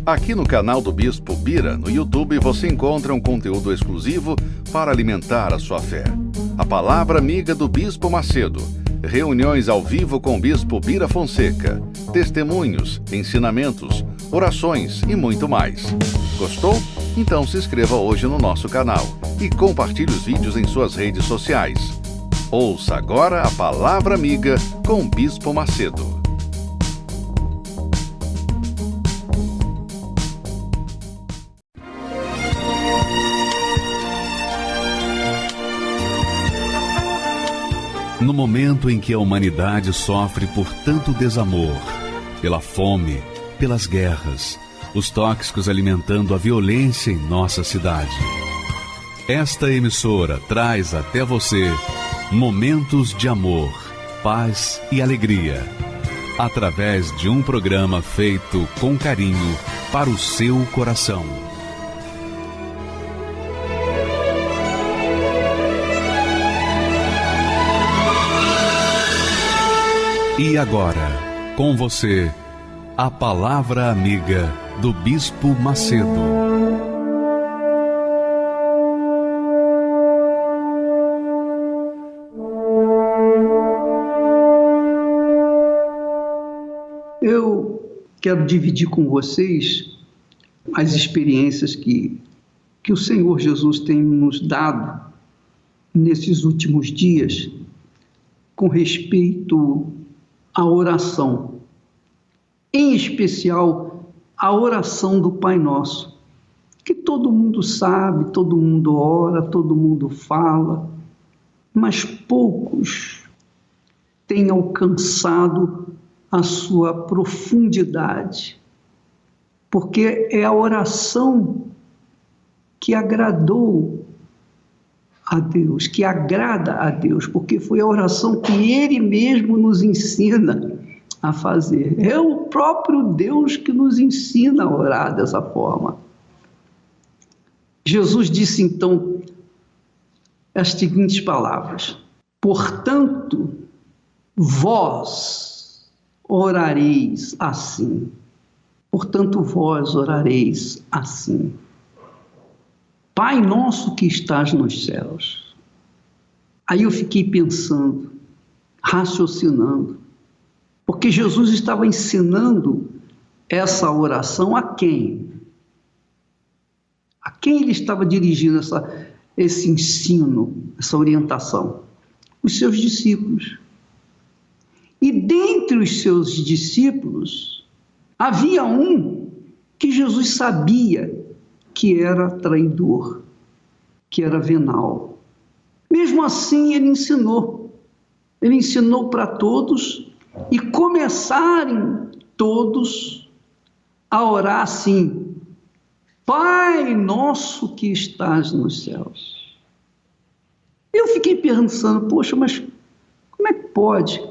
Aqui no canal do Bispo Bira, no YouTube, você encontra um conteúdo exclusivo para alimentar a sua fé. A Palavra Amiga do Bispo Macedo, reuniões ao vivo com o Bispo Bira Fonseca, testemunhos, ensinamentos, orações e muito mais. Gostou? Então se inscreva hoje no nosso canal e compartilhe os vídeos em suas redes sociais. Ouça agora a Palavra Amiga com o Bispo Macedo. No momento em que a humanidade sofre por tanto desamor, pela fome, pelas guerras, os tóxicos alimentando a violência em nossa cidade, esta emissora traz até você momentos de amor, paz e alegria, através de um programa feito com carinho para o seu coração. E agora, com você, a Palavra Amiga do Bispo Macedo. Eu quero dividir com vocês as experiências que o Senhor Jesus tem nos dado nesses últimos dias com respeito à oração, em especial a oração do Pai Nosso, que todo mundo sabe, todo mundo ora, todo mundo fala, mas poucos têm alcançado a sua profundidade, porque é a oração que agradou a Deus, que agrada a Deus, porque foi a oração que Ele mesmo nos ensina a fazer. É o próprio Deus que nos ensina a orar dessa forma. Jesus disse então as seguintes palavras: portanto, vós orareis assim. Portanto, vós orareis assim. Pai nosso que estás nos céus. Aí eu fiquei pensando, raciocinando, porque Jesus estava ensinando essa oração a quem? A quem ele estava dirigindo esse ensino, essa orientação? Os seus discípulos. E dentre os seus discípulos, havia um que Jesus sabia que era traidor, que era venal. Mesmo assim, ele ensinou para todos e começarem todos a orar assim: Pai nosso que estás nos céus. Eu fiquei pensando, poxa, mas como é que pode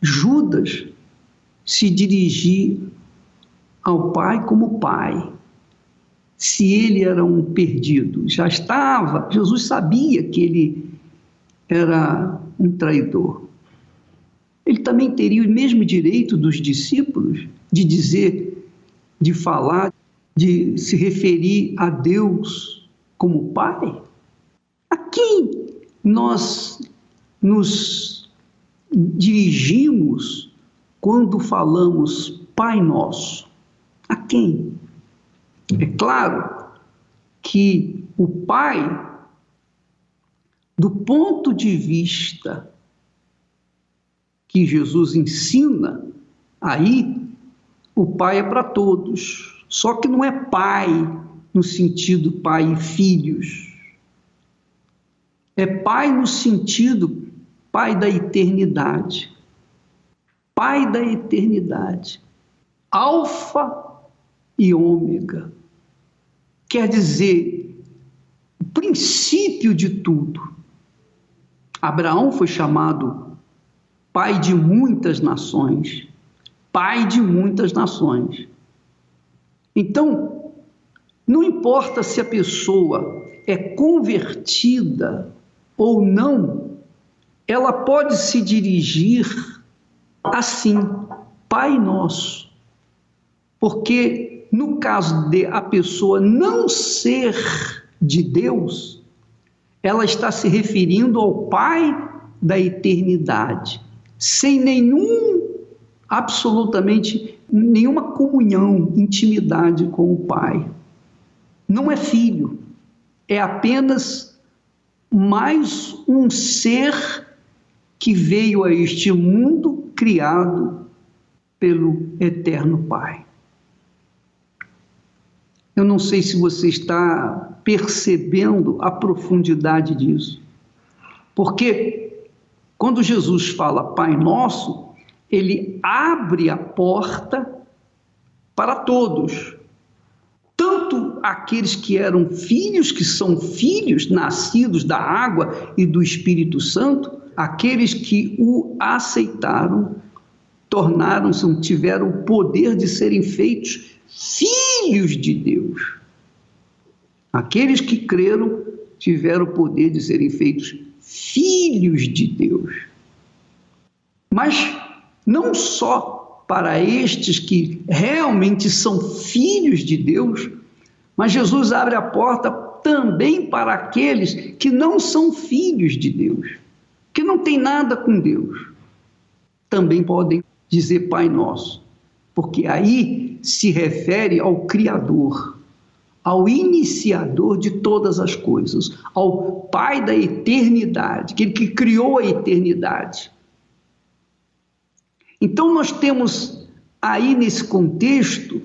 Judas se dirigir ao Pai como Pai? Se ele era um perdido, já estava, Jesus sabia que ele era um traidor. Ele também teria o mesmo direito dos discípulos de dizer, de falar, de se referir a Deus como Pai? A quem nós nos dirigimos quando falamos Pai Nosso? A quem? É claro que o Pai, do ponto de vista que Jesus ensina, aí o Pai é para todos, só que não é Pai no sentido pai e filhos, é Pai no sentido Pai da eternidade, Pai da eternidade, Alfa e Ômega. Quer dizer, o princípio de tudo. Abraão foi chamado pai de muitas nações, pai de muitas nações. Então, não importa se a pessoa é convertida ou não, ela pode se dirigir assim, Pai Nosso, porque no caso de a pessoa não ser de Deus, ela está se referindo ao Pai da eternidade, sem absolutamente nenhuma comunhão, intimidade com o Pai. Não é filho, é apenas mais um ser que veio a este mundo criado pelo Eterno Pai. Eu não sei se você está percebendo a profundidade disso, porque quando Jesus fala Pai Nosso, ele abre a porta para todos, tanto aqueles que eram filhos, que são filhos nascidos da água e do Espírito Santo, aqueles que o aceitaram, tornaram-se, tiveram o poder de serem feitos filhos de Deus. Aqueles que creram tiveram o poder de serem feitos filhos de Deus. Mas não só para estes que realmente são filhos de Deus, mas Jesus abre a porta também para aqueles que não são filhos de Deus, que não têm nada com Deus. Também podem dizer Pai Nosso, porque aí se refere ao Criador, ao iniciador de todas as coisas, ao Pai da eternidade, aquele que criou a eternidade. Então nós temos aí nesse contexto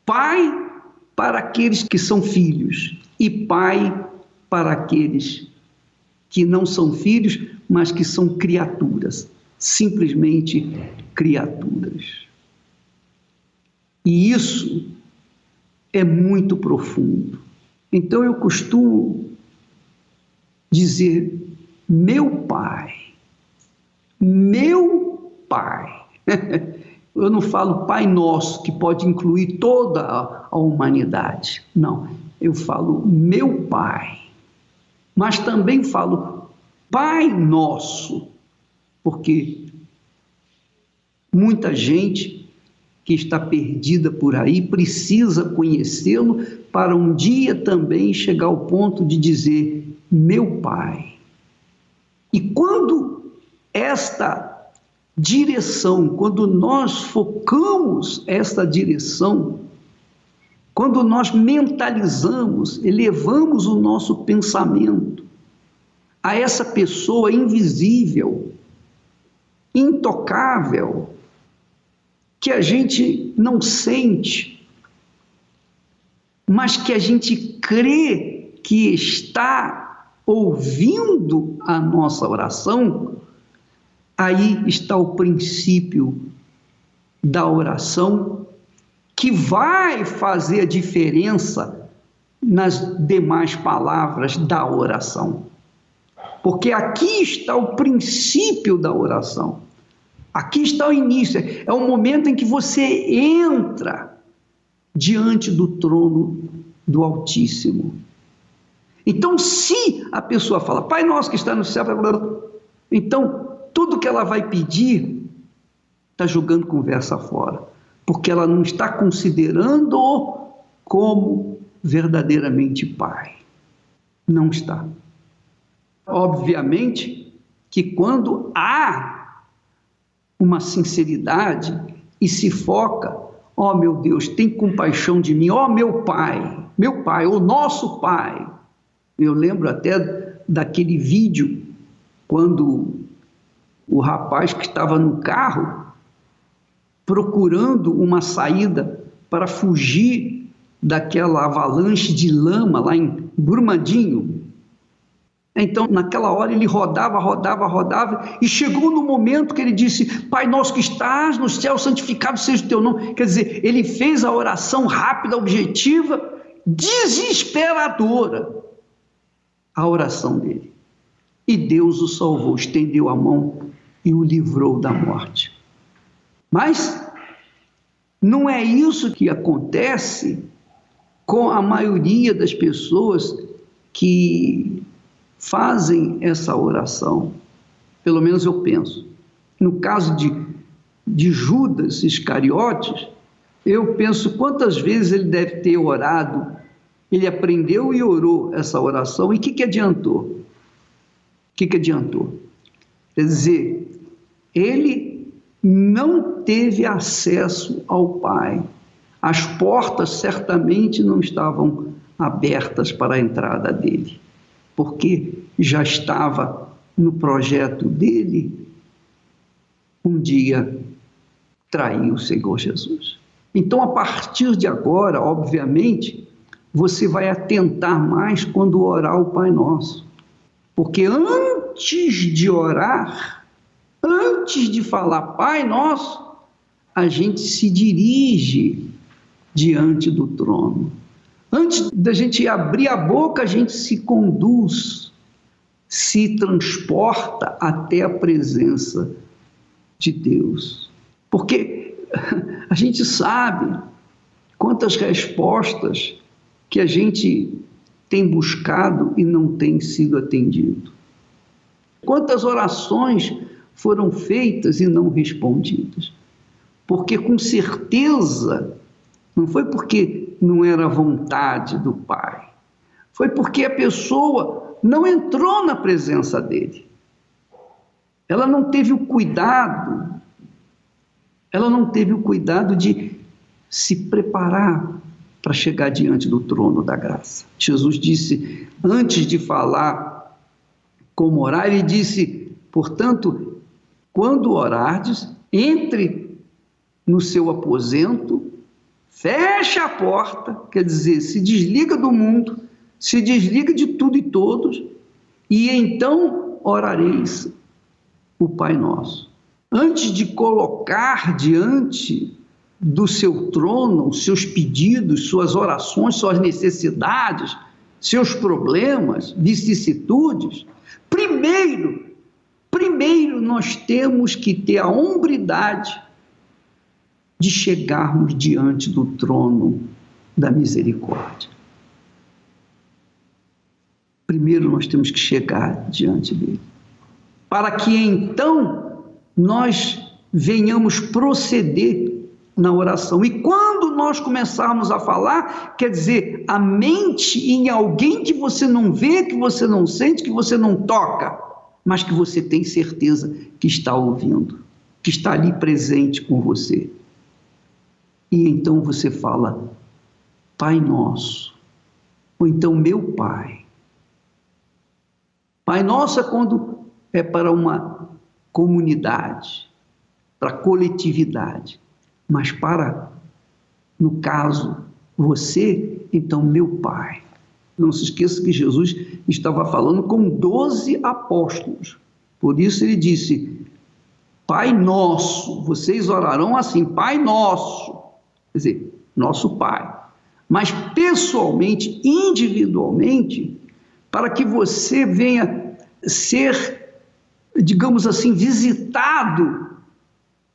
Pai para aqueles que são filhos e Pai para aqueles que não são filhos, mas que são criaturas, simplesmente criaturas. E isso é muito profundo. Então eu costumo dizer, meu Pai, meu Pai. Eu não falo Pai Nosso, que pode incluir toda a humanidade. Não, eu falo meu Pai. Mas também falo Pai Nosso, porque muita gente que está perdida por aí precisa conhecê-lo para um dia também chegar ao ponto de dizer meu Pai. E quando esta direção, quando nós focamos esta direção, quando nós mentalizamos, elevamos o nosso pensamento a essa pessoa invisível, intocável, que a gente não sente, mas que a gente crê que está ouvindo a nossa oração, aí está o princípio da oração que vai fazer a diferença nas demais palavras da oração. Porque aqui está o princípio da oração. Aqui está o início, é o momento em que você entra diante do trono do Altíssimo. Então, se a pessoa fala, Pai Nosso que está no céu, então tudo que ela vai pedir está jogando conversa fora, porque ela não está considerando-o como verdadeiramente Pai. Não está. Obviamente que quando há uma sinceridade e se foca, ó meu Deus, tem compaixão de mim, ó meu Pai, o nosso Pai. Eu lembro até daquele vídeo, quando o rapaz que estava no carro, procurando uma saída para fugir daquela avalanche de lama lá em Brumadinho. Então, naquela hora, ele rodava, e chegou no momento que ele disse, Pai Nosso que estás no céu, santificado seja o teu nome. Quer dizer, ele fez a oração rápida, objetiva, desesperadora, a oração dele. E Deus o salvou, estendeu a mão e o livrou da morte. Mas não é isso que acontece com a maioria das pessoas que fazem essa oração, pelo menos eu penso. No caso de Judas Iscariotes, Eu penso quantas vezes ele deve ter orado, ele aprendeu e orou essa oração, e o que adiantou? O que adiantou? Quer dizer, ele não teve acesso ao Pai. As portas certamente não estavam abertas para a entrada dele, porque já estava no projeto dele um dia trair o Senhor Jesus. Então, a partir de agora, obviamente, você vai atentar mais quando orar o Pai Nosso. Porque antes de orar, antes de falar Pai Nosso, a gente se dirige diante do trono. Antes da gente abrir a boca, a gente se conduz, se transporta até a presença de Deus. Porque a gente sabe quantas respostas que a gente tem buscado e não tem sido atendido. Quantas orações foram feitas e não respondidas. Porque com certeza, não foi porque não era vontade do Pai, foi porque a pessoa não entrou na presença dele. Ela não teve o cuidado, de se preparar para chegar diante do trono da graça. Jesus disse, antes de falar como orar, ele disse, portanto, quando orardes, entre no seu aposento, fecha a porta, quer dizer, se desliga do mundo, se desliga de tudo e todos, e então orareis o Pai Nosso. Antes de colocar diante do seu trono os seus pedidos, suas orações, suas necessidades, seus problemas, vicissitudes, primeiro nós temos que ter a hombridade de chegarmos diante do trono da misericórdia. Primeiro nós temos que chegar diante dele, para que então nós venhamos proceder na oração. E quando nós começarmos a falar, quer dizer, a mente em alguém que você não vê, que você não sente, que você não toca, mas que você tem certeza que está ouvindo, que está ali presente com você. E então você fala, Pai Nosso, ou então meu Pai. Pai Nosso é quando é para uma comunidade, para a coletividade. Mas para, no caso, você, então meu Pai. Não se esqueça que Jesus estava falando com 12 apóstolos. Por isso ele disse, Pai Nosso, vocês orarão assim, Pai Nosso. Quer dizer, nosso Pai. Mas pessoalmente, individualmente, para que você venha ser, digamos assim, visitado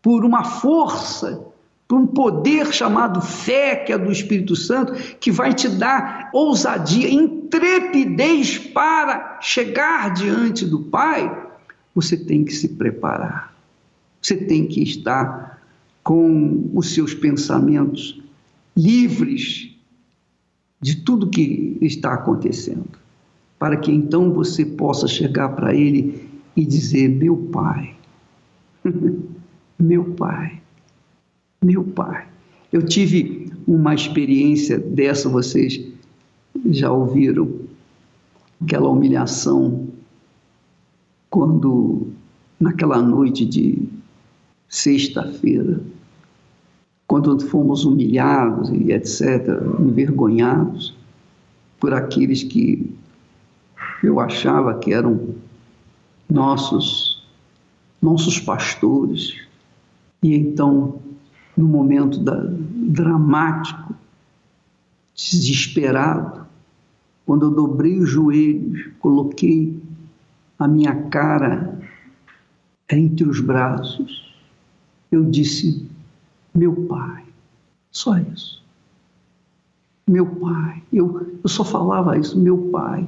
por uma força, por um poder chamado fé, que é do Espírito Santo, que vai te dar ousadia, intrepidez para chegar diante do Pai, você tem que se preparar. Você tem que estar com os seus pensamentos livres de tudo que está acontecendo, para que então você possa chegar para Ele e dizer, meu Pai, meu Pai, meu Pai. Eu tive uma experiência dessa, vocês já ouviram, aquela humilhação, quando naquela noite de sexta-feira, quando fomos humilhados e etc., envergonhados por aqueles que eu achava que eram nossos pastores. E então, no momento dramático, desesperado, quando eu dobrei os joelhos, coloquei a minha cara entre os braços, eu disse, meu Pai, só isso. Meu Pai, eu só falava isso, meu Pai.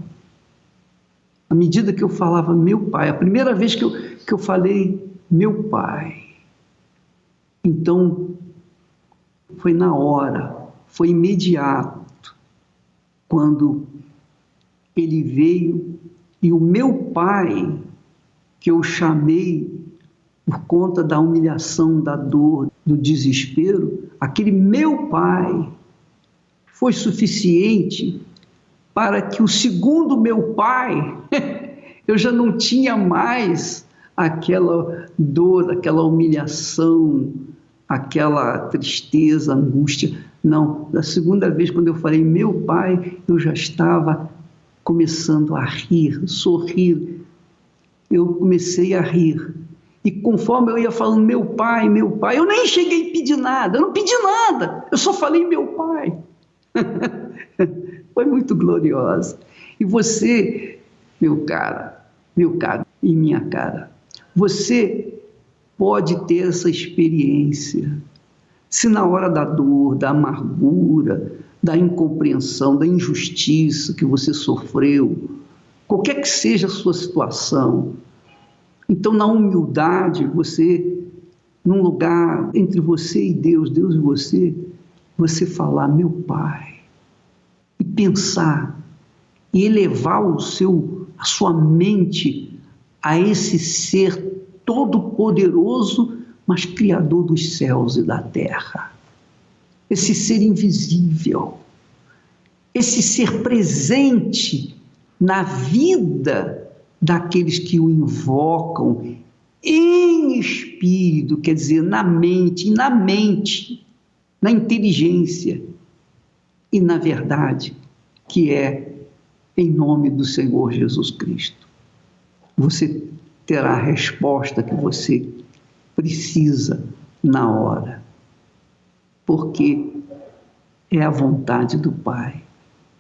À medida que eu falava meu Pai, a primeira vez que eu falei meu Pai, então foi na hora, foi imediato, quando ele veio e o meu pai, que eu chamei por conta da humilhação, da dor, do desespero, aquele meu pai foi suficiente para que o segundo meu pai, eu já não tinha mais aquela dor, aquela humilhação, aquela tristeza, angústia. Não, da segunda vez, quando eu falei meu pai, eu já estava começando a rir, sorrir. Eu comecei a rir. E conforme eu ia falando meu pai, eu nem cheguei a pedir nada, eu não pedi nada, eu só falei meu pai. Foi muito gloriosa. E você, meu caro e minha cara, você pode ter essa experiência. Se na hora da dor, da amargura, da incompreensão, da injustiça que você sofreu, qualquer que seja a sua situação, então na humildade, você, num lugar entre você e Deus, Deus e você falar meu pai, e pensar, e elevar a sua mente a esse ser todo-poderoso, mas criador dos céus e da terra. Esse ser invisível, esse ser presente na vida daqueles que o invocam em espírito, quer dizer, na mente, na inteligência e na verdade, que é em nome do Senhor Jesus Cristo. Você terá a resposta que você precisa na hora, porque é a vontade do Pai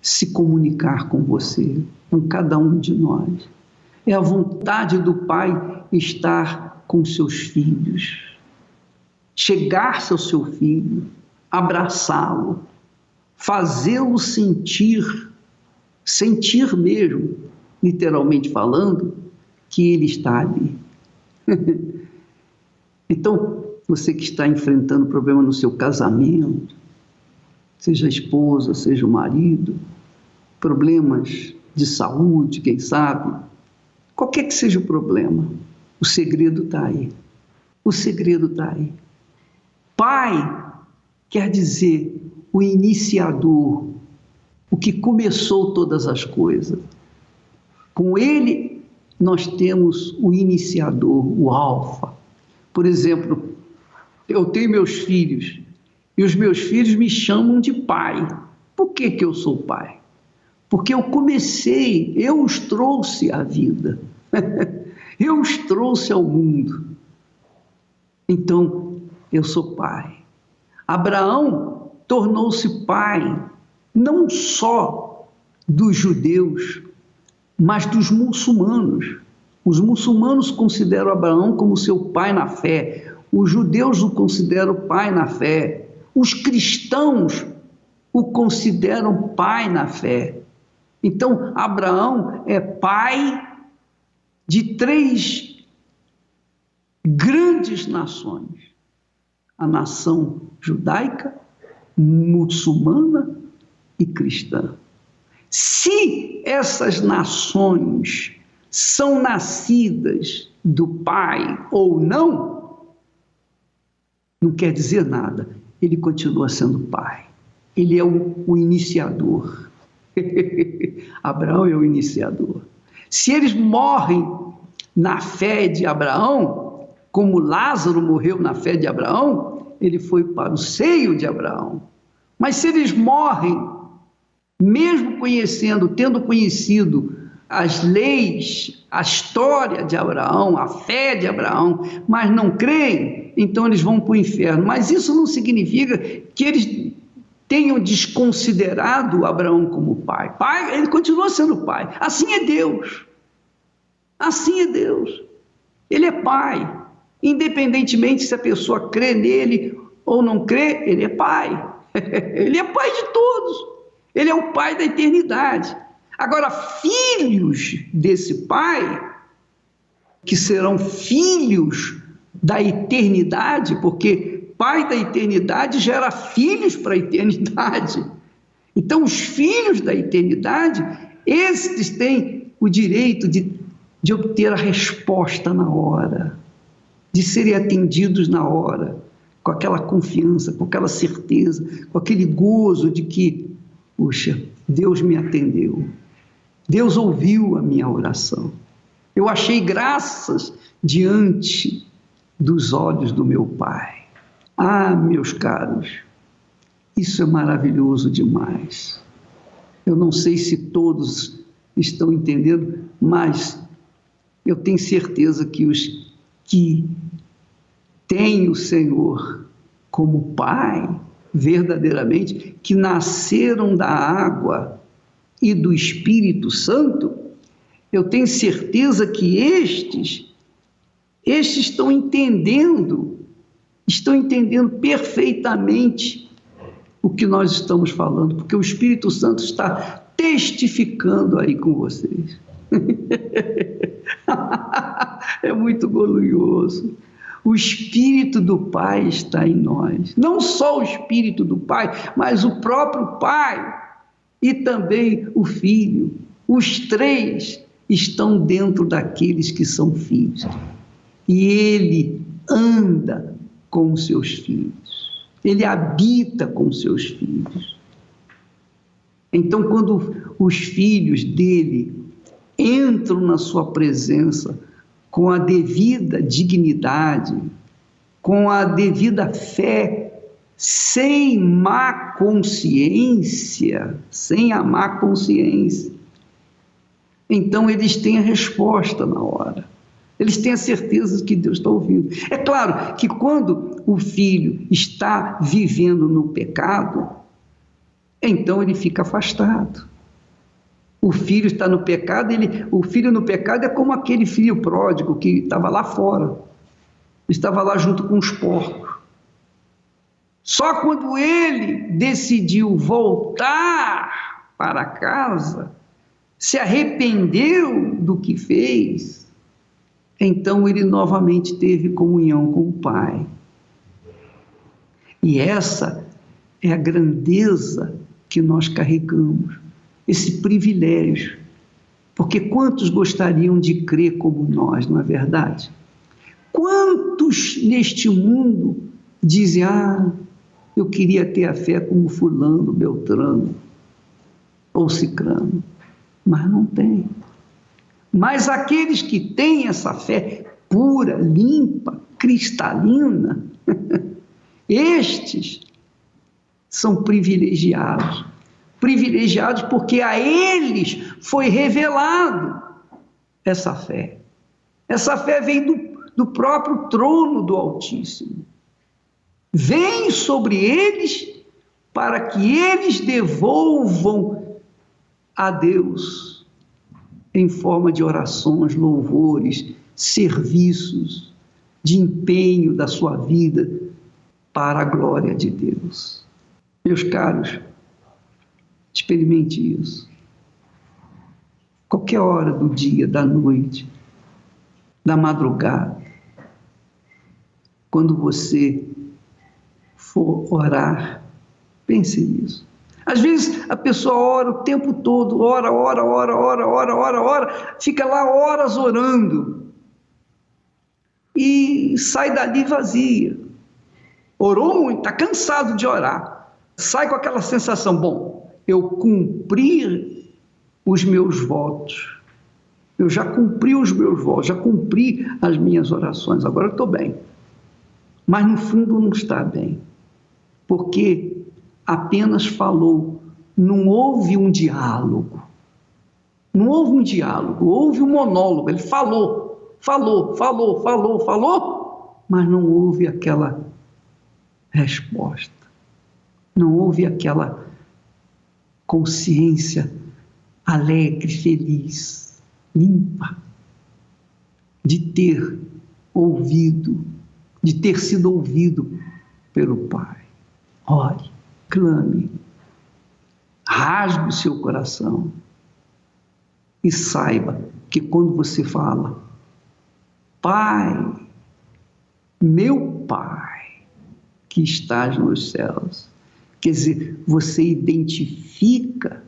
se comunicar com você, com cada um de nós. É a vontade do Pai estar com seus filhos, chegar-se ao seu filho, abraçá-lo, fazê-lo sentir mesmo, literalmente falando, que ele está ali. Então, você que está enfrentando problema no seu casamento, seja a esposa, seja o marido, problemas de saúde, quem sabe, qualquer que seja o problema, o segredo está aí. O segredo está aí. Pai quer dizer o iniciador, o que começou todas as coisas. Com ele, nós temos o iniciador, o alfa. Por exemplo, eu tenho meus filhos, e os meus filhos me chamam de pai. Por que que eu sou pai? Porque eu os trouxe à vida, eu os trouxe ao mundo. Então, eu sou pai. Abraão tornou-se pai, não só dos judeus, mas dos muçulmanos. Os muçulmanos consideram Abraão como seu pai na fé, os judeus o consideram pai na fé, os cristãos o consideram pai na fé. Então, Abraão é pai de 3 grandes nações: a nação judaica, muçulmana e cristã. Se essas nações são nascidas do Pai ou não, não quer dizer nada. Ele continua sendo Pai. Ele é o iniciador. Abraão é o iniciador. Se eles morrem na fé de Abraão, como Lázaro morreu na fé de Abraão, ele foi para o seio de Abraão. Mas se eles morrem, mesmo tendo conhecido as leis, a história de Abraão, a fé de Abraão, mas não creem, então eles vão para o inferno. Mas isso não significa que eles tenham desconsiderado Abraão como pai. Pai, ele continua sendo pai. Assim é Deus. Assim é Deus. Ele é pai. Independentemente se a pessoa crê nele ou não crê, ele é pai. Ele é pai de todos. Ele é o pai da eternidade. Agora, filhos desse pai, que serão filhos da eternidade, porque Pai da eternidade gera filhos para a eternidade. Então, os filhos da eternidade, esses têm o direito de obter a resposta na hora, de serem atendidos na hora, com aquela confiança, com aquela certeza, com aquele gozo de que, puxa, Deus me atendeu, Deus ouviu a minha oração, eu achei graças diante dos olhos do meu Pai. Ah, meus caros, isso é maravilhoso demais. Eu não sei se todos estão entendendo, mas eu tenho certeza que os que têm o Senhor como Pai, verdadeiramente, que nasceram da água e do Espírito Santo, eu tenho certeza que estes estão entendendo perfeitamente o que nós estamos falando, porque o Espírito Santo está testificando aí com vocês. É muito glorioso. O Espírito do Pai está em nós. Não só o Espírito do Pai, mas o próprio Pai e também o Filho. Os três estão dentro daqueles que são filhos. E Ele anda com os seus filhos. Ele habita com os seus filhos. Então, quando os filhos dele entram na sua presença com a devida dignidade, com a devida fé, sem má consciência, então eles têm a resposta na hora. Eles têm a certeza de que Deus está ouvindo. É claro que quando o filho está vivendo no pecado, então ele fica afastado. O filho está no pecado, o filho no pecado é como aquele filho pródigo que estava lá fora, estava lá junto com os porcos. Só quando ele decidiu voltar para casa, se arrependeu do que fez, então ele novamente teve comunhão com o Pai. E essa é a grandeza que nós carregamos, esse privilégio, porque quantos gostariam de crer como nós, não é verdade? Quantos neste mundo dizem, eu queria ter a fé como fulano, beltrano ou cicrano, mas não tem. Mas aqueles que têm essa fé pura, limpa, cristalina, estes são privilegiados. Privilegiados porque a eles foi revelado essa fé. Essa fé vem do próprio trono do Altíssimo. Vem sobre eles para que eles devolvam a Deus em forma de orações, louvores, serviços, de empenho da sua vida para a glória de Deus. Meus caros, experimente isso. Qualquer hora do dia, da noite, da madrugada, quando você for orar, pense nisso. Às vezes a pessoa ora o tempo todo, ora, fica lá horas orando e sai dali vazia. Orou muito, está cansado de orar, sai com aquela sensação, bom, eu cumpri os meus votos, eu já cumpri os meus votos, já cumpri as minhas orações, agora eu estou bem. Mas no fundo não está bem, porque apenas falou, não houve um diálogo, houve um monólogo, ele falou, mas não houve aquela resposta, não houve aquela consciência alegre, feliz, limpa, de ter ouvido, de ter sido ouvido pelo Pai. Ore, clame, rasgue o seu coração e saiba que quando você fala, Pai, meu Pai, que estás nos céus. Quer dizer, você identifica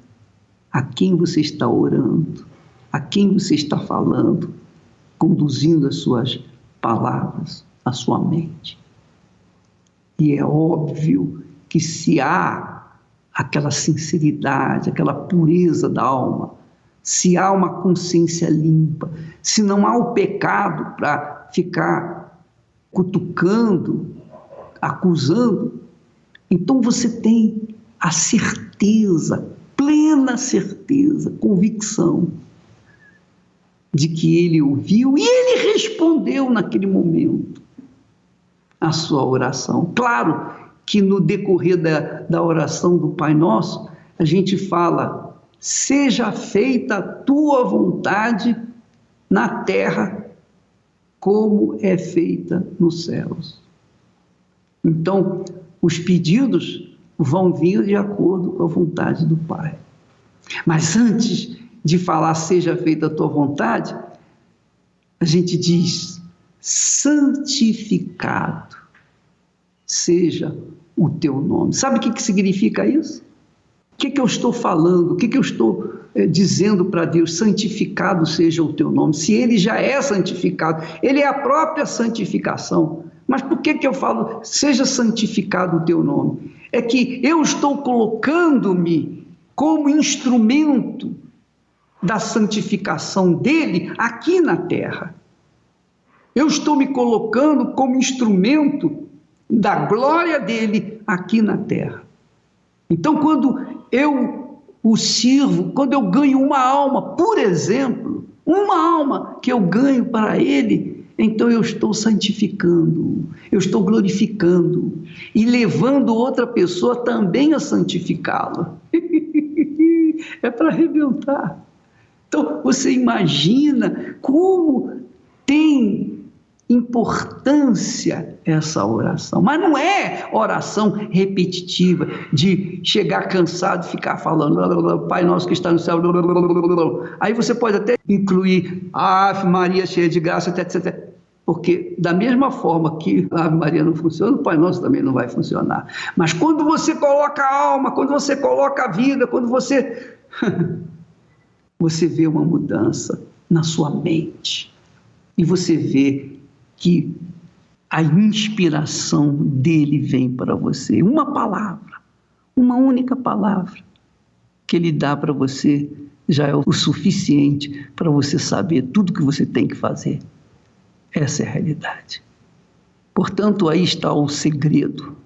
a quem você está orando, a quem você está falando, conduzindo as suas palavras, a sua mente. E é óbvio que se há aquela sinceridade, aquela pureza da alma, se há uma consciência limpa, se não há o pecado para ficar cutucando, acusando, então você tem a certeza, plena certeza, convicção de que ele ouviu e ele respondeu naquele momento a sua oração. Claro que no decorrer da oração do Pai Nosso, a gente fala: seja feita a tua vontade na terra como é feita nos céus. Então, os pedidos vão vir de acordo com a vontade do Pai. Mas antes de falar seja feita a tua vontade, a gente diz: santificado seja o teu nome. Sabe o que significa isso? O que eu estou falando? O que eu estou dizendo para Deus? Santificado seja o teu nome. Se ele já é santificado, ele é a própria santificação. Mas por que eu falo seja santificado o teu nome? É que eu estou colocando-me como instrumento da santificação dele aqui na terra. Eu estou me colocando como instrumento da glória dele aqui na terra. Então, quando eu o sirvo, quando eu ganho uma alma, por exemplo, uma alma que eu ganho para ele, então eu estou santificando, eu estou glorificando e levando outra pessoa também a santificá-la. É para arrebentar. Então, você imagina como tem importância essa oração. Mas não é oração repetitiva, de chegar cansado e ficar falando Pai Nosso que está no céu. Aí você pode até incluir Ave Maria cheia de graça, etc. Porque da mesma forma que a Ave Maria não funciona, o Pai Nosso também não vai funcionar. Mas quando você coloca a alma, quando você coloca a vida, quando você vê uma mudança na sua mente e você vê que a inspiração dele vem para você. Uma palavra, uma única palavra que ele dá para você já é o suficiente para você saber tudo que você tem que fazer. Essa é a realidade. Portanto, aí está o segredo.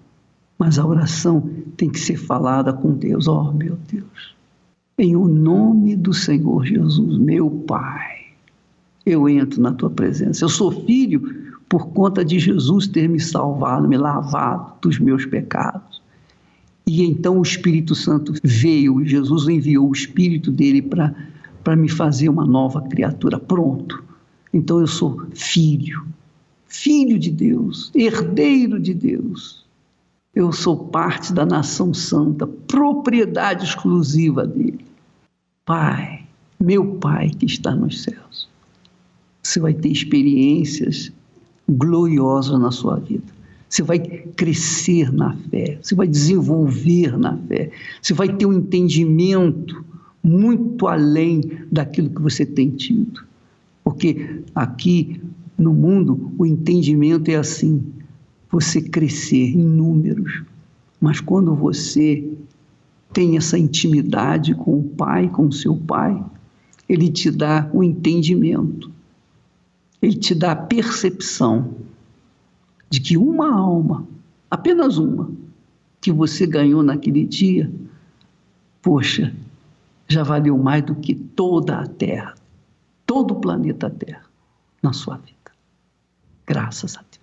Mas a oração tem que ser falada com Deus. Oh, meu Deus, em o nome do Senhor Jesus, meu Pai, eu entro na tua presença. Eu sou filho por conta de Jesus ter me salvado, me lavado dos meus pecados. E então o Espírito Santo veio, Jesus enviou o Espírito dele para me fazer uma nova criatura. Pronto. Então eu sou filho de Deus, herdeiro de Deus. Eu sou parte da nação santa, propriedade exclusiva dele. Pai, meu Pai que está nos céus. Você vai ter experiências gloriosas na sua vida. Você vai crescer na fé, você vai desenvolver na fé, você vai ter um entendimento muito além daquilo que você tem tido. Porque aqui no mundo o entendimento é assim, você crescer em números, mas quando você tem essa intimidade com o Pai, com o seu Pai, ele te dá o entendimento. Ele te dá a percepção de que uma alma, apenas uma, que você ganhou naquele dia, poxa, já valeu mais do que toda a Terra, todo o planeta Terra, na sua vida. Graças a Deus.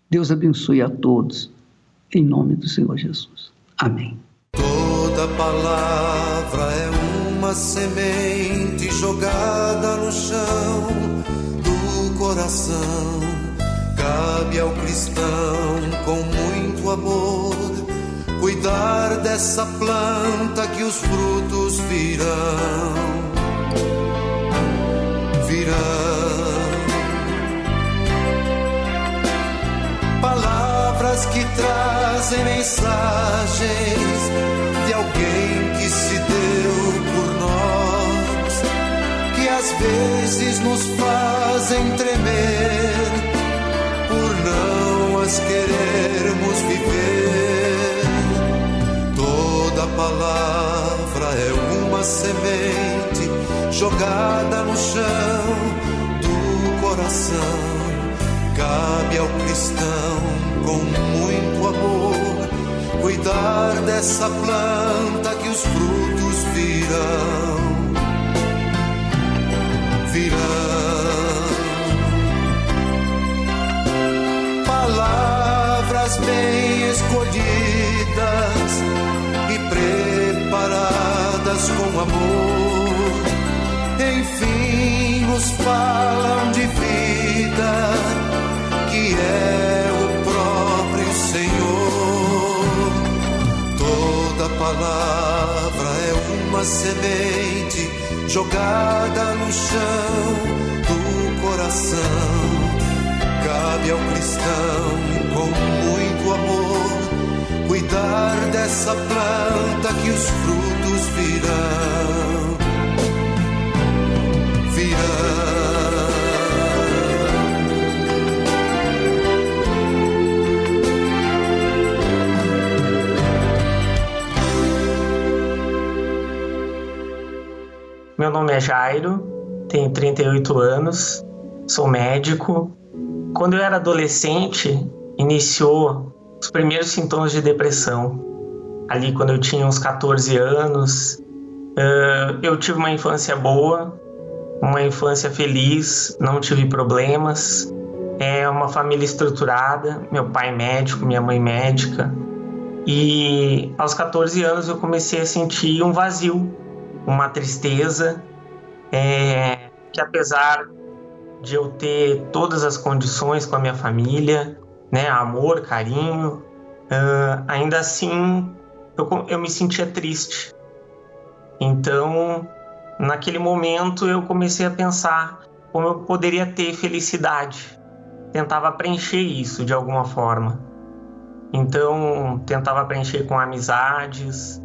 Deus abençoe a todos, em nome do Senhor Jesus. Amém. Toda palavra é uma semente jogada no chão do coração. Cabe ao cristão com muito amor cuidar dessa planta que os frutos virão. Palavras que trazem trazem mensagens de alguém que se deu por nós, que às vezes nos fazem tremer por não as querermos viver. Toda palavra é uma semente jogada no chão do coração. Cabe ao cristão, com muito amor, cuidar dessa planta que os frutos virão. Palavras bem escolhidas e preparadas com amor, enfim nos falam de vida, que é o próprio Senhor. Toda palavra é uma semente jogada no chão do coração. Cabe ao cristão, com muito amor, cuidar dessa planta que os frutos virão. Meu nome é Jairo, tenho 38 anos, sou médico. Quando eu era adolescente, iniciou os primeiros sintomas de depressão. Ali quando eu tinha uns 14 anos, eu tive uma infância boa, uma infância feliz, não tive problemas. É uma família estruturada, meu pai médico, minha mãe médica. E aos 14 anos eu comecei a sentir um vazio, uma tristeza, que apesar de eu ter todas as condições com a minha família, né, amor, carinho, ainda assim eu me sentia triste. Então, naquele momento eu comecei a pensar como eu poderia ter felicidade. Tentava preencher isso de alguma forma. Então, tentava preencher com amizades,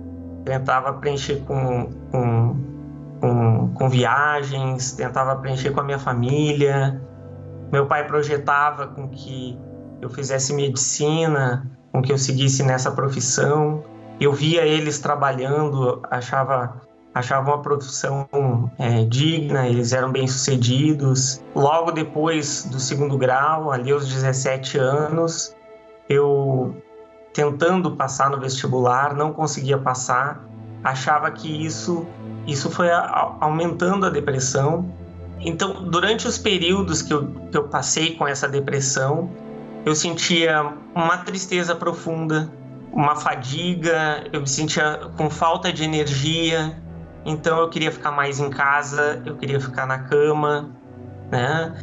tentava preencher com viagens, tentava preencher com a minha família. Meu pai projetava com que eu fizesse medicina, com que eu seguisse nessa profissão. Eu via eles trabalhando, achava uma profissão digna, eles eram bem-sucedidos. Logo depois do segundo grau, ali aos 17 anos, eu tentando passar no vestibular, não conseguia passar, achava que isso foi aumentando a depressão. Então, durante os períodos que eu passei com essa depressão, eu sentia uma tristeza profunda, uma fadiga, eu me sentia com falta de energia, então eu queria ficar mais em casa, eu queria ficar na cama, né?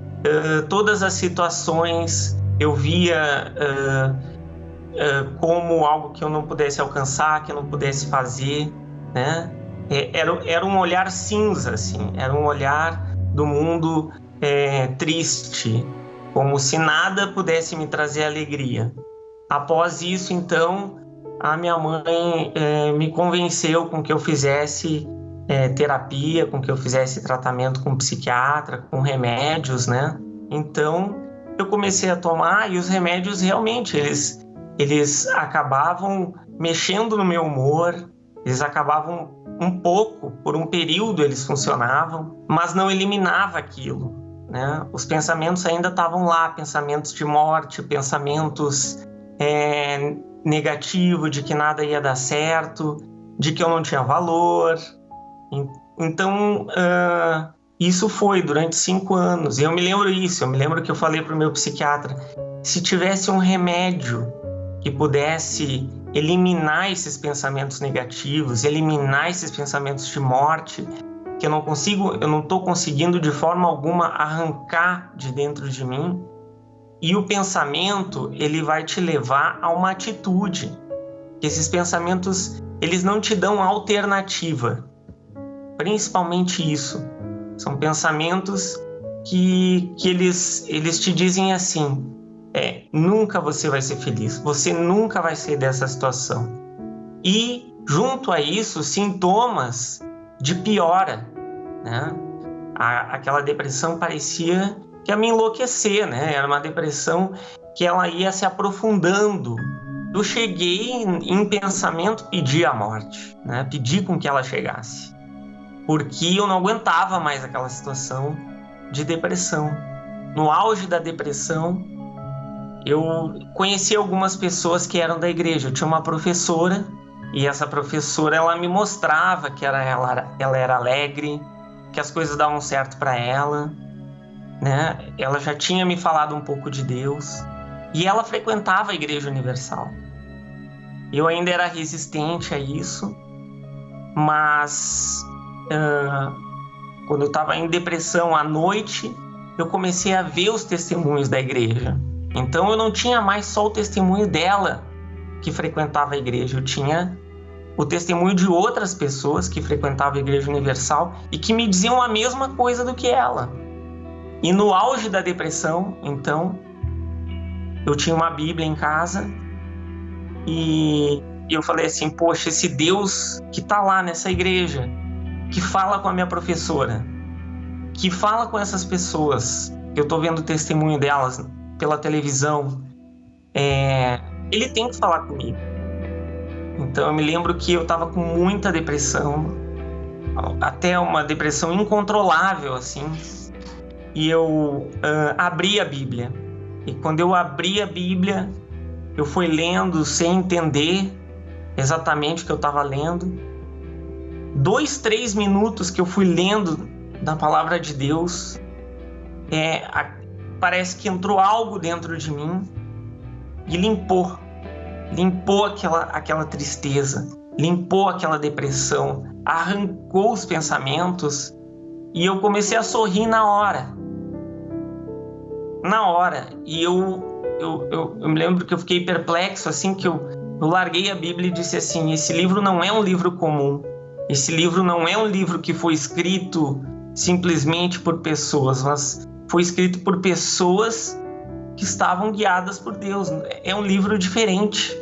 Todas as situações eu via como algo que eu não pudesse alcançar, que eu não pudesse fazer, né? Era um olhar cinza, assim, era um olhar do mundo triste, como se nada pudesse me trazer alegria. Após isso, então, a minha mãe me convenceu com que eu fizesse terapia, com que eu fizesse tratamento com psiquiatra, com remédios, né? Então, eu comecei a tomar e os remédios realmente, eles acabavam mexendo no meu humor, eles acabavam um pouco, por um período eles funcionavam, mas não eliminava aquilo, né? Os pensamentos ainda estavam lá, pensamentos de morte, pensamentos negativos, de que nada ia dar certo, de que eu não tinha valor. Então, isso foi durante 5 anos. E eu me lembro que eu falei para o meu psiquiatra, se tivesse um remédio que pudesse eliminar esses pensamentos negativos, eliminar esses pensamentos de morte, que eu não estou conseguindo de forma alguma arrancar de dentro de mim. E o pensamento, ele vai te levar a uma atitude. Esses pensamentos, eles não te dão alternativa. Principalmente isso. São pensamentos que eles te dizem assim, nunca você vai ser feliz, você nunca vai sair dessa situação. E junto a isso, sintomas de piora, né? Aquela depressão parecia que ia me enlouquecer, né? Era uma depressão que ela ia se aprofundando. Eu cheguei em pensamento pedir a morte, né? Pedir com que ela chegasse, porque eu não aguentava mais aquela situação de depressão. No auge da depressão, eu conheci algumas pessoas que eram da igreja. Eu tinha uma professora, e essa professora ela me mostrava que ela era alegre, que as coisas davam certo para ela, né? Ela já tinha me falado um pouco de Deus, e ela frequentava a Igreja Universal. Eu ainda era resistente a isso, mas quando eu estava em depressão à noite, eu comecei a ver os testemunhos da igreja. Então eu não tinha mais só o testemunho dela que frequentava a igreja, eu tinha o testemunho de outras pessoas que frequentavam a Igreja Universal e que me diziam a mesma coisa do que ela. E no auge da depressão, então, eu tinha uma Bíblia em casa e eu falei assim, poxa, esse Deus que está lá nessa igreja, que fala com a minha professora, que fala com essas pessoas, eu estou vendo o testemunho delas pela televisão, ele tem que falar comigo. Então eu me lembro que eu estava com muita depressão, até uma depressão incontrolável, assim, e eu abri a Bíblia. E quando eu abri a Bíblia, eu fui lendo sem entender exatamente o que eu estava lendo. 2-3 minutos que eu fui lendo da palavra de Deus, parece que entrou algo dentro de mim e limpou aquela tristeza, limpou aquela depressão, arrancou os pensamentos e eu comecei a sorrir na hora. E eu me lembro que eu fiquei perplexo, assim, que eu larguei a Bíblia e disse assim, esse livro não é um livro comum, esse livro não é um livro que foi escrito simplesmente por pessoas, mas foi escrito por pessoas que estavam guiadas por Deus. É um livro diferente.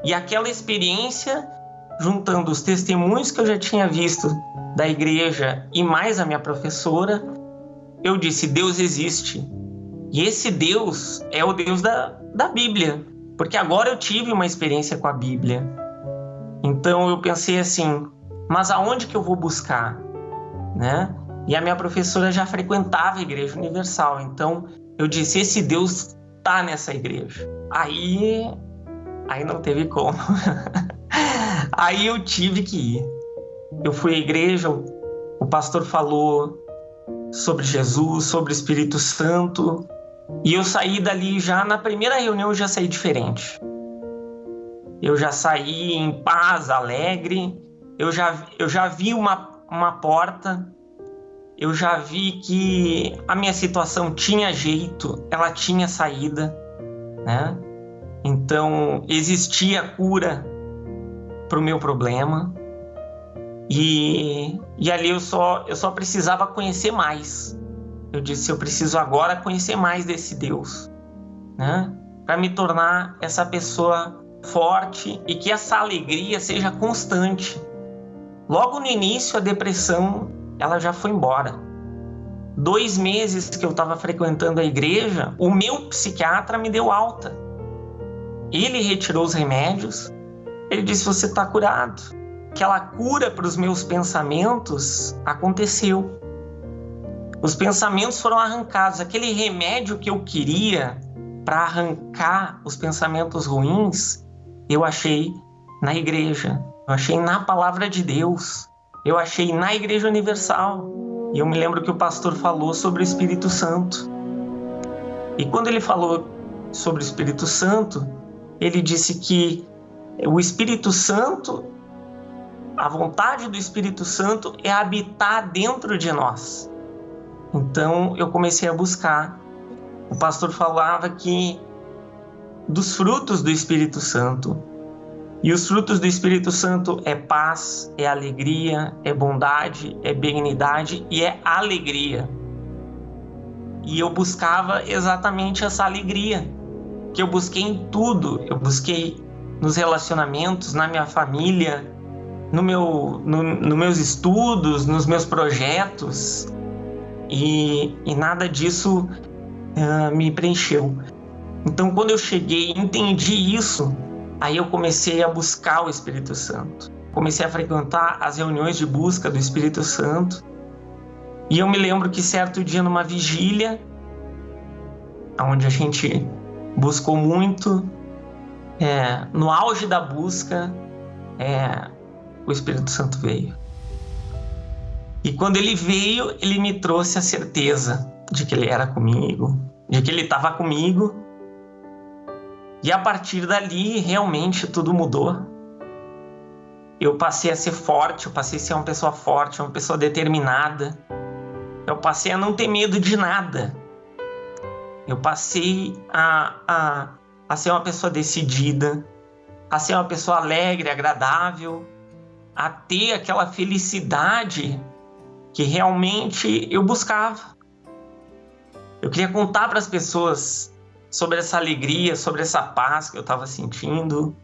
E aquela experiência, juntando os testemunhos que eu já tinha visto da igreja e mais a minha professora, eu disse, Deus existe. E esse Deus é o Deus da Bíblia, porque agora eu tive uma experiência com a Bíblia. Então eu pensei assim, mas aonde que eu vou buscar? Né? E a minha professora já frequentava a Igreja Universal, então eu disse, esse Deus está nessa igreja. Aí não teve como. Aí eu tive que ir. Eu fui à igreja, o pastor falou sobre Jesus, sobre o Espírito Santo, e eu saí dali já, na primeira reunião eu já saí diferente. Eu já saí em paz, alegre, eu já vi uma porta, eu já vi que a minha situação tinha jeito, ela tinha saída, né? Então existia cura para o meu problema e ali eu só precisava conhecer mais. Eu disse, eu preciso agora conhecer mais desse Deus, né? Para me tornar essa pessoa forte e que essa alegria seja constante. Logo no início a depressão ela já foi embora. 2 meses que eu estava frequentando a igreja, o meu psiquiatra me deu alta. Ele retirou os remédios, ele disse, você está curado. Aquela cura para os meus pensamentos aconteceu. Os pensamentos foram arrancados. Aquele remédio que eu queria para arrancar os pensamentos ruins, eu achei na igreja. Eu achei na palavra de Deus. Eu achei na Igreja Universal. E eu me lembro que o pastor falou sobre o Espírito Santo. E quando ele falou sobre o Espírito Santo, ele disse que o Espírito Santo, a vontade do Espírito Santo é habitar dentro de nós. Então eu comecei a buscar. O pastor falava que dos frutos do Espírito Santo. E os frutos do Espírito Santo é paz, é alegria, é bondade, é benignidade e é alegria. E eu buscava exatamente essa alegria, que eu busquei em tudo. Eu busquei nos relacionamentos, na minha família, nos meus estudos, nos meus projetos. E nada disso me preencheu. Então, quando eu cheguei e entendi isso, aí eu comecei a buscar o Espírito Santo. Comecei a frequentar as reuniões de busca do Espírito Santo. E eu me lembro que certo dia, numa vigília, onde a gente buscou muito, no auge da busca, o Espírito Santo veio. E quando ele veio, ele me trouxe a certeza de que ele era comigo, de que ele estava comigo. E a partir dali, realmente, tudo mudou. Eu passei a ser forte, eu passei a ser uma pessoa forte, uma pessoa determinada. Eu passei a não ter medo de nada. Eu passei a ser uma pessoa decidida, a ser uma pessoa alegre, agradável, a ter aquela felicidade que realmente eu buscava. Eu queria contar para as pessoas sobre essa alegria, sobre essa paz que eu estava sentindo,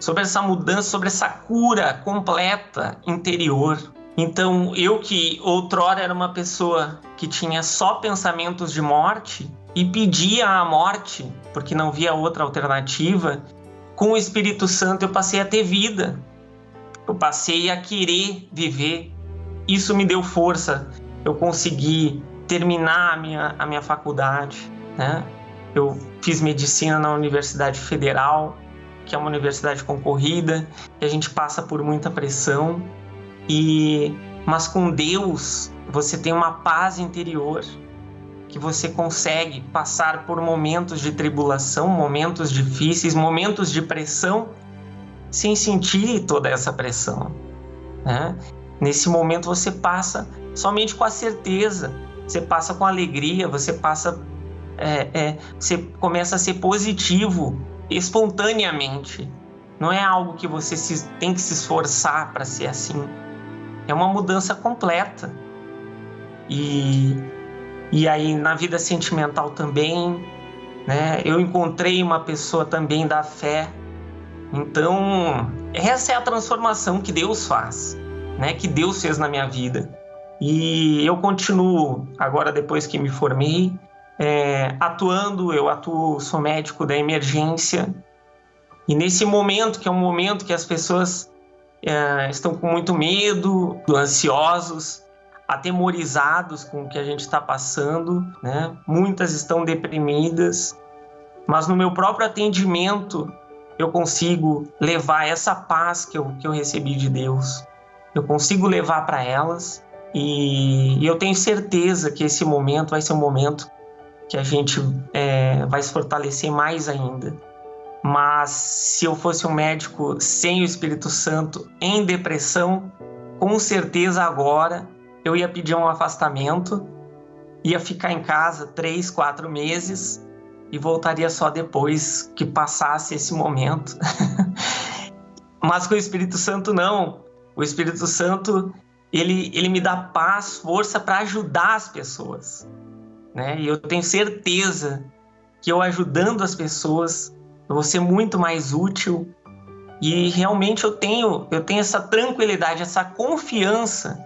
sobre essa mudança, sobre essa cura completa interior. Então, eu que outrora era uma pessoa que tinha só pensamentos de morte e pedia a morte, porque não via outra alternativa, com o Espírito Santo eu passei a ter vida. Eu passei a querer viver. Isso me deu força. Eu consegui terminar a minha faculdade, né? Eu fiz medicina na Universidade Federal, que é uma universidade concorrida, e a gente passa por muita pressão. Mas com Deus, você tem uma paz interior, que você consegue passar por momentos de tribulação, momentos difíceis, momentos de pressão, sem sentir toda essa pressão, né? Nesse momento você passa somente com a certeza, você passa com alegria, você passa, você começa a ser positivo espontaneamente. Não é algo que você tem que se esforçar para ser assim. É uma mudança completa. E aí na vida sentimental também, né? Eu encontrei uma pessoa também da fé. Então, essa é a transformação que Deus faz, né? Que Deus fez na minha vida. E eu continuo, agora depois que me formei, atuando. Eu sou médico da emergência. E nesse momento, que é um momento que as pessoas estão com muito medo, ansiosos, atemorizados com o que a gente está passando, né? Muitas estão deprimidas, mas no meu próprio atendimento eu consigo levar essa paz que eu recebi de Deus. Eu consigo levar para elas e eu tenho certeza que esse momento vai ser um momento que a gente vai se fortalecer mais ainda. Mas se eu fosse um médico sem o Espírito Santo, em depressão, com certeza agora eu ia pedir um afastamento, ia ficar em casa 3, 4 meses e voltaria só depois que passasse esse momento. Mas com o Espírito Santo não. O Espírito Santo, ele me dá paz, força para ajudar as pessoas, né? E eu tenho certeza que eu ajudando as pessoas, eu vou ser muito mais útil. E realmente eu tenho essa tranquilidade, essa confiança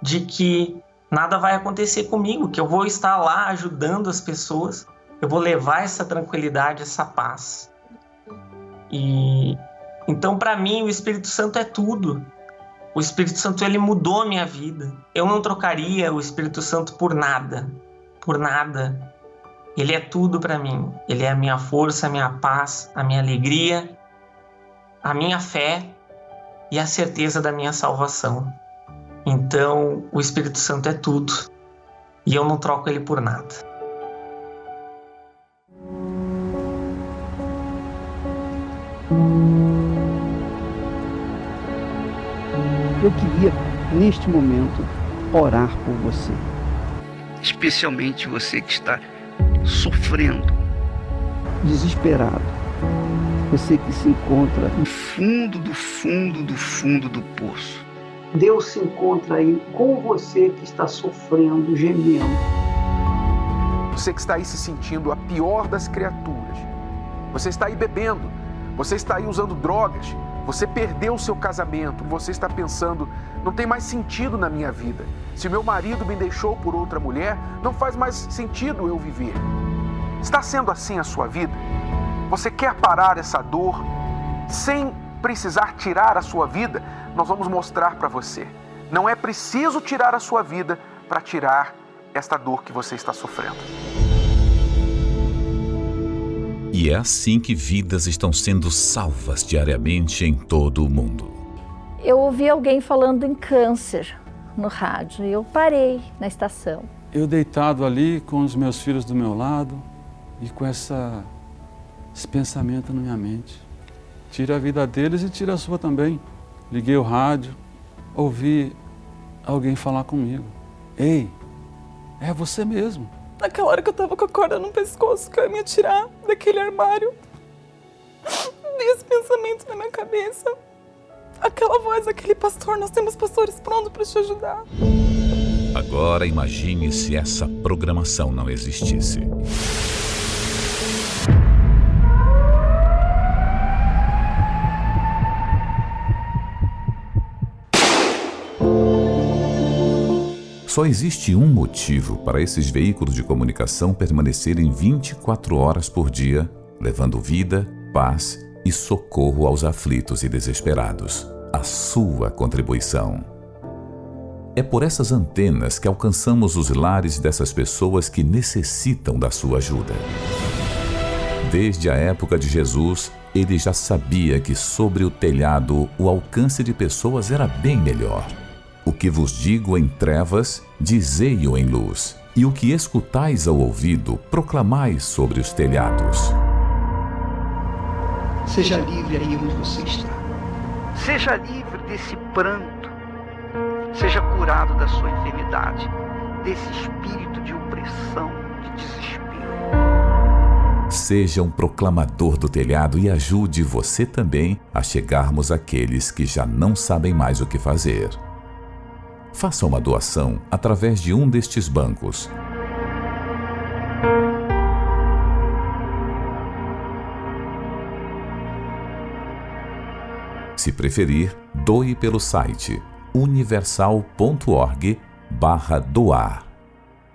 de que nada vai acontecer comigo, que eu vou estar lá ajudando as pessoas, eu vou levar essa tranquilidade, essa paz. E então, para mim, o Espírito Santo é tudo. O Espírito Santo, ele mudou a minha vida. Eu não trocaria o Espírito Santo por nada, por nada. Ele é tudo para mim. Ele é a minha força, a minha paz, a minha alegria, a minha fé e a certeza da minha salvação. Então, o Espírito Santo é tudo. E eu não troco ele por nada. Eu queria, neste momento, orar por você. Especialmente você que está sofrendo, desesperado. Você que se encontra no fundo do fundo do fundo do poço. Deus se encontra aí com você que está sofrendo, gemendo. Você que está aí se sentindo a pior das criaturas. Você está aí bebendo, você está aí usando drogas, você perdeu o seu casamento, você está pensando, não tem mais sentido na minha vida. Se meu marido me deixou por outra mulher, não faz mais sentido eu viver. Está sendo assim a sua vida? Você quer parar essa dor sem precisar tirar a sua vida? Nós vamos mostrar para você. Não é preciso tirar a sua vida para tirar esta dor que você está sofrendo. E é assim que vidas estão sendo salvas diariamente em todo o mundo. Eu ouvi alguém falando em câncer no rádio e eu parei na estação. Eu deitado ali com os meus filhos do meu lado e com esse pensamento na minha mente. Tira a vida deles e tira a sua também. Liguei o rádio, ouvi alguém falar comigo. Ei, é você mesmo. Naquela hora que eu tava com a corda no pescoço, que eu ia me atirar daquele armário, veio esse pensamento na minha cabeça. Aquela voz, aquele pastor, nós temos pastores prontos para te ajudar. Agora imagine se essa programação não existisse. Só existe um motivo para esses veículos de comunicação permanecerem 24 horas por dia, levando vida, paz e socorro aos aflitos e desesperados. A sua contribuição. É por essas antenas que alcançamos os lares dessas pessoas que necessitam da sua ajuda. Desde a época de Jesus, ele já sabia que sobre o telhado o alcance de pessoas era bem melhor. O que vos digo em trevas, dizei-o em luz, e o que escutais ao ouvido, proclamais sobre os telhados. Seja livre aí onde você está. Seja livre desse pranto. Seja curado da sua enfermidade, desse espírito de opressão, de desespero. Seja um proclamador do telhado e ajude você também a chegarmos àqueles que já não sabem mais o que fazer. Faça uma doação através de um destes bancos. Se preferir, doe pelo site universal.org/doar,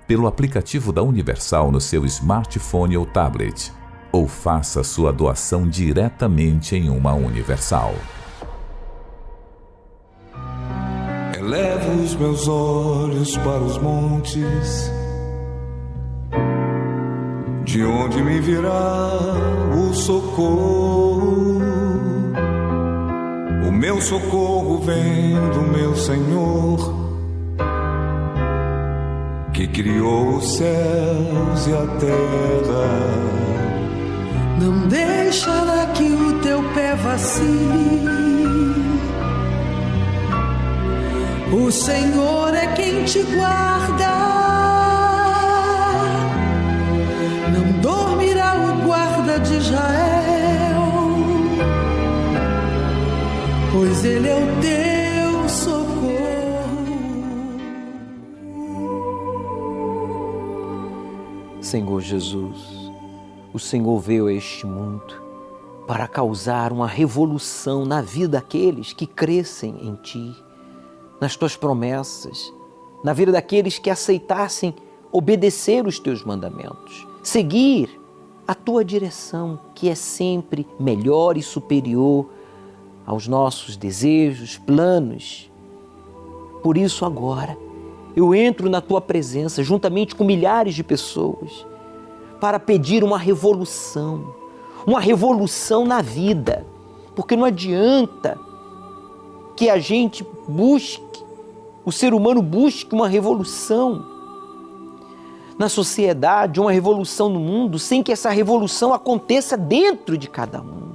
pelo aplicativo da Universal no seu smartphone ou tablet, ou faça sua doação diretamente em uma Universal. Elevo os meus olhos para os montes, de onde me virá o socorro. O meu socorro vem do meu Senhor, que criou os céus e a terra. Não deixará que o teu pé vacile. O Senhor é quem te guarda. Não dormirá o guarda de Israel, pois Ele é o teu socorro. Senhor Jesus, o Senhor veio a este mundo para causar uma revolução na vida daqueles que crescem em Ti, nas Tuas promessas, na vida daqueles que aceitassem obedecer os Teus mandamentos, seguir a Tua direção, que é sempre melhor e superior aos nossos desejos, planos. Por isso agora eu entro na Tua presença juntamente com milhares de pessoas para pedir uma revolução na vida, porque não adianta que a gente busque, o ser humano busque uma revolução na sociedade, uma revolução no mundo, sem que essa revolução aconteça dentro de cada um.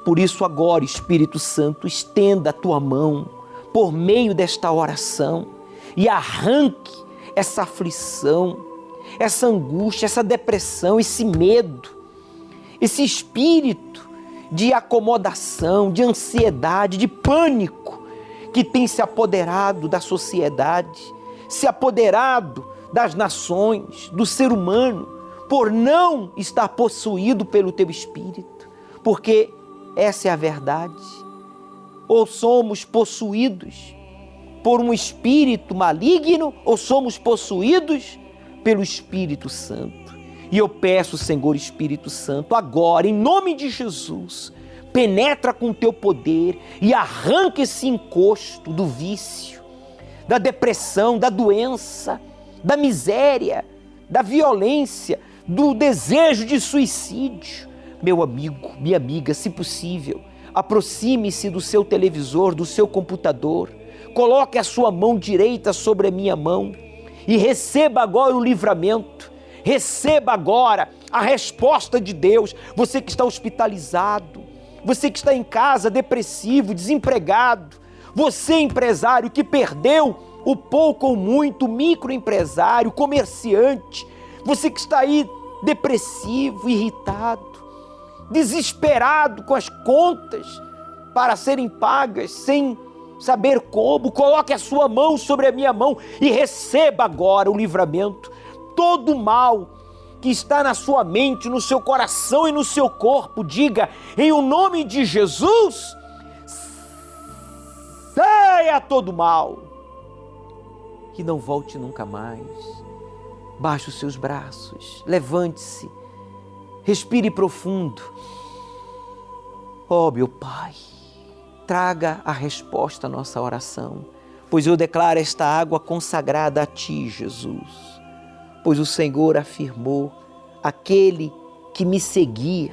Por isso agora, Espírito Santo, estenda a Tua mão por meio desta oração e arranque essa aflição, essa angústia, essa depressão, esse medo, esse espírito de acomodação, de ansiedade, de pânico que tem se apoderado da sociedade, se apoderado das nações, do ser humano, por não estar possuído pelo teu Espírito, porque essa é a verdade. Ou somos possuídos por um espírito maligno, ou somos possuídos pelo Espírito Santo. E eu peço, Senhor Espírito Santo, agora, em nome de Jesus, penetra com o teu poder e arranca esse encosto do vício, da depressão, da doença, da miséria, da violência, do desejo de suicídio. Meu amigo, minha amiga, se possível, aproxime-se do seu televisor, do seu computador, coloque a sua mão direita sobre a minha mão e receba agora o livramento, receba agora a resposta de Deus. Você que está hospitalizado, você que está em casa depressivo, desempregado, você empresário que perdeu o pouco ou muito, microempresário, comerciante, você que está aí depressivo, irritado, desesperado com as contas para serem pagas, sem saber como, coloque a sua mão sobre a minha mão e receba agora o livramento. Todo o mal que está na sua mente, no seu coração e no seu corpo, diga, em o nome de Jesus, saia todo mal, que não volte nunca mais. Baixe os seus braços, levante-se, respire profundo. Oh, meu Pai, traga a resposta à nossa oração, pois eu declaro esta água consagrada a Ti, Jesus, pois o Senhor afirmou, aquele que me seguir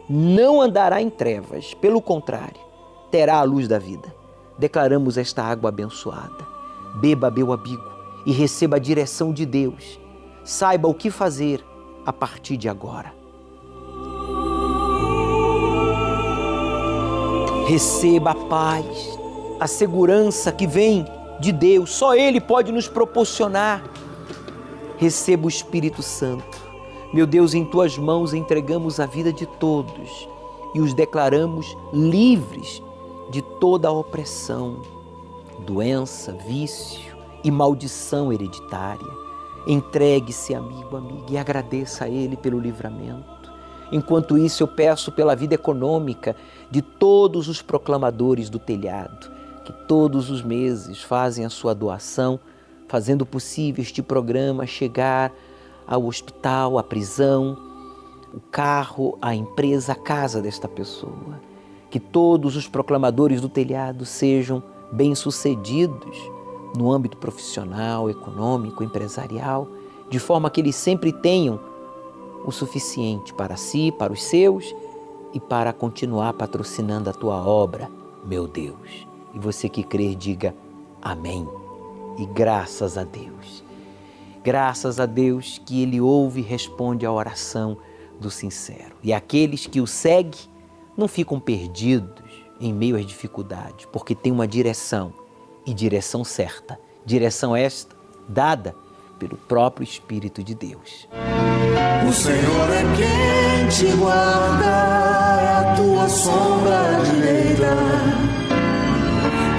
não andará em trevas, pelo contrário, terá a luz da vida. Declaramos esta água abençoada. Beba, meu amigo, e receba a direção de Deus. Saiba o que fazer a partir de agora. Receba a paz, a segurança que vem de Deus. Só Ele pode nos proporcionar. Receba o Espírito Santo. Meu Deus, em Tuas mãos entregamos a vida de todos e os declaramos livres de toda a opressão, doença, vício e maldição hereditária. Entregue-se, amigo, amiga, e agradeça a Ele pelo livramento. Enquanto isso, eu peço pela vida econômica de todos os proclamadores do telhado, que todos os meses fazem a sua doação, fazendo possível este programa chegar ao hospital, à prisão, o carro, a empresa, a casa desta pessoa. Que todos os proclamadores do telhado sejam bem-sucedidos no âmbito profissional, econômico, empresarial, de forma que eles sempre tenham o suficiente para si, para os seus e para continuar patrocinando a Tua obra, meu Deus. E você que crer, diga amém e graças a Deus. Graças a Deus que Ele ouve e responde à oração do sincero. E aqueles que o seguem não ficam perdidos em meio às dificuldades, porque tem uma direção e direção certa. Direção esta dada pelo próprio Espírito de Deus. O Senhor é quem te guarda, é a tua sombra direita.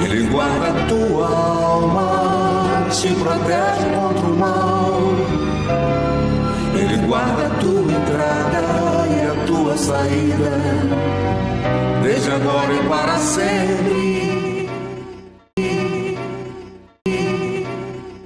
Ele guarda a tua alma, te protege contra o mal. Ele guarda a tua entrada e a tua saída, desde agora e para sempre.